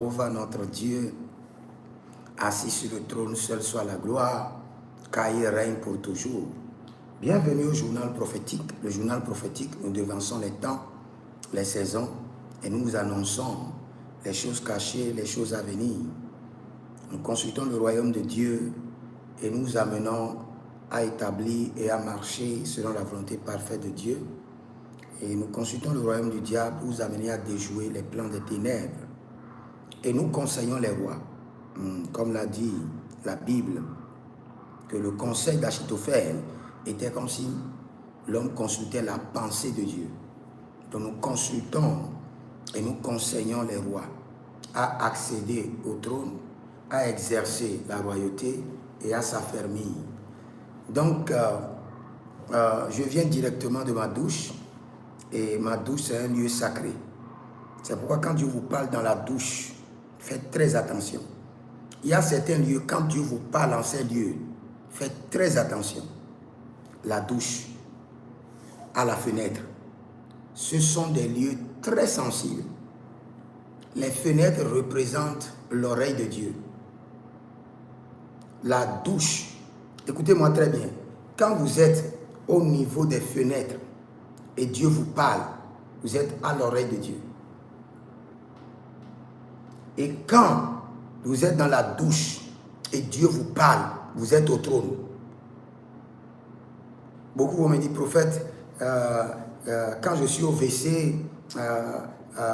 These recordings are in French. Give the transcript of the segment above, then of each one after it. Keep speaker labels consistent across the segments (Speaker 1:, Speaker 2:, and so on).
Speaker 1: Jéhovah notre Dieu, assis sur le trône, seul soit la gloire, car il règne pour toujours. Bienvenue au journal prophétique. Le journal prophétique, nous devançons les temps, les saisons, et nous vous annonçons les choses cachées, les choses à venir. Nous consultons le royaume de Dieu et nous amenons à établir et à marcher selon la volonté parfaite de Dieu. Et nous consultons le royaume du diable pour vous amener à déjouer les plans des ténèbres. Et nous conseillons les rois, comme l'a dit la Bible, que le conseil d'Achitophel était comme si l'homme consultait la pensée de Dieu. Donc nous consultons et nous conseillons les rois à accéder au trône, à exercer la royauté et à s'affermir. Donc, je viens directement de ma douche, et ma douche c'est un lieu sacré. C'est pourquoi quand Dieu vous parle dans la douche, faites très attention. Il y a certains lieux, quand Dieu vous parle en ces lieux, faites très attention. La douche, à la fenêtre, ce sont des lieux très sensibles. Les fenêtres représentent l'oreille de Dieu. La douche, écoutez-moi très bien, quand vous êtes au niveau des fenêtres et Dieu vous parle, vous êtes à l'oreille de Dieu. Et quand vous êtes dans la douche et Dieu vous parle, vous êtes au trône. Beaucoup vont me dire, prophète, quand je suis au WC,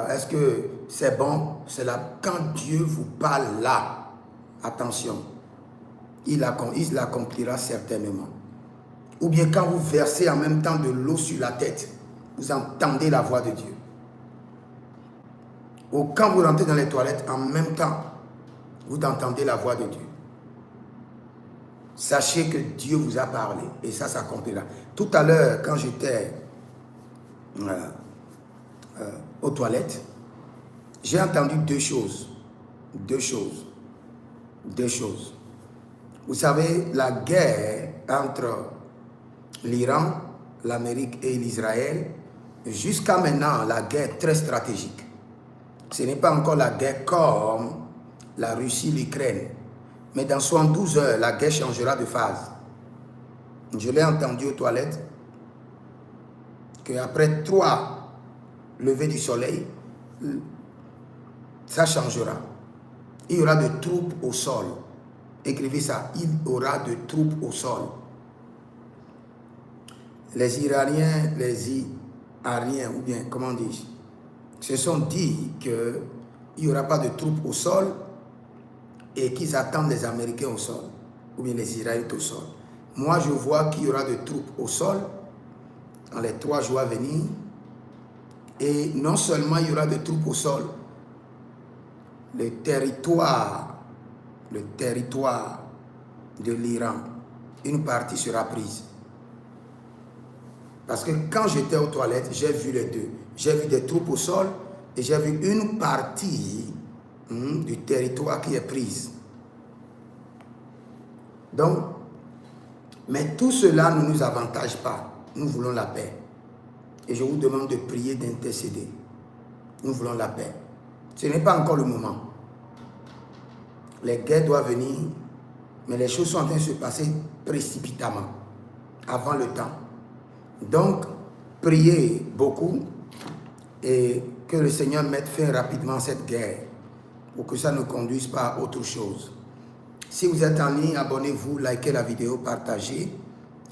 Speaker 1: est-ce que c'est bon? C'est là, quand Dieu vous parle là, attention, il l'accomplira certainement. Ou bien quand vous versez en même temps de l'eau sur la tête, vous entendez la voix de Dieu. Ou quand vous rentrez dans les toilettes, en même temps, vous entendez la voix de Dieu. Sachez que Dieu vous a parlé et ça s'accomplira. Tout à l'heure, quand j'étais aux toilettes, j'ai entendu deux choses. Vous savez, la guerre entre l'Iran, l'Amérique et l'Israël, jusqu'à maintenant, la guerre très stratégique. Ce n'est pas encore la guerre comme la Russie, l'Ukraine. Mais dans 72 heures, la guerre changera de phase. Je l'ai entendu aux toilettes qu'après 3 levées du soleil, ça changera. Il y aura de troupes au sol. Écrivez ça, il y aura de troupes au sol. Les Iraniens, les Ariens, ou bien, comment dis-je, se sont dit qu'il n'y aura pas de troupes au sol et qu'ils attendent les Américains au sol, ou bien les Israélites au sol. Moi, je vois qu'il y aura de troupes au sol dans les 3 jours à venir. Et non seulement il y aura de troupes au sol, le territoire de l'Iran, une partie sera prise. Parce que quand j'étais aux toilettes, j'ai vu les deux. J'ai vu des troupes au sol et j'ai vu une partie du territoire qui est prise. Donc, mais tout cela ne nous avantage pas. Nous voulons la paix. Et je vous demande de prier, d'intercéder. Nous voulons la paix. Ce n'est pas encore le moment. Les guerres doivent venir, mais les choses sont en train de se passer précipitamment, avant le temps. Donc, priez beaucoup et que le Seigneur mette fin rapidement à cette guerre pour que ça ne conduise pas à autre chose. Si vous êtes en ligne, abonnez-vous, likez la vidéo, partagez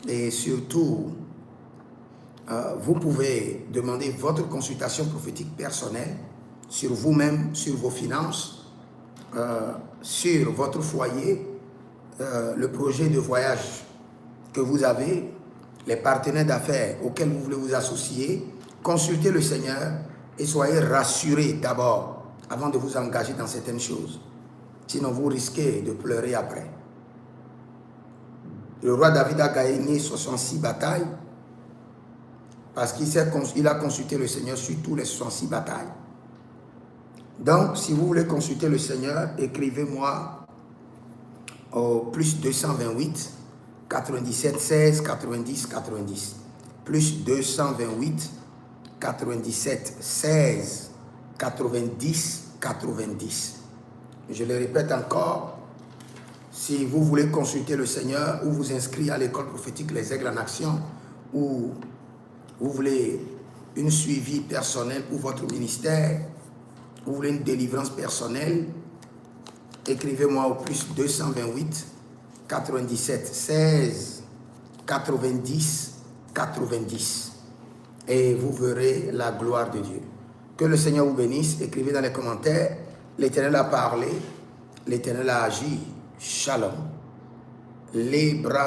Speaker 1: et surtout, vous pouvez demander votre consultation prophétique personnelle sur vous-même, sur vos finances, sur votre foyer, le projet de voyage que vous avez, les partenaires d'affaires auxquels vous voulez vous associer. Consultez le Seigneur et soyez rassurés d'abord avant de vous engager dans certaines choses. Sinon, vous risquez de pleurer après. Le roi David a gagné 66 batailles parce qu'il a consulté le Seigneur sur tous les 66 batailles. Donc, si vous voulez consulter le Seigneur, écrivez-moi au plus 228 97 16 90 90. Plus 228 97 16 90 90. Je le répète encore, si vous voulez consulter le Seigneur ou vous inscrire à l'école prophétique Les Aigles en Action, ou vous voulez une suivi personnel pour votre ministère, vous voulez une délivrance personnelle, écrivez-moi au plus 228 97 16 90 90 et vous verrez la gloire de Dieu. Que le Seigneur vous bénisse. Écrivez dans les commentaires, l'Éternel a parlé, l'Éternel a agi. Shalom. Les bras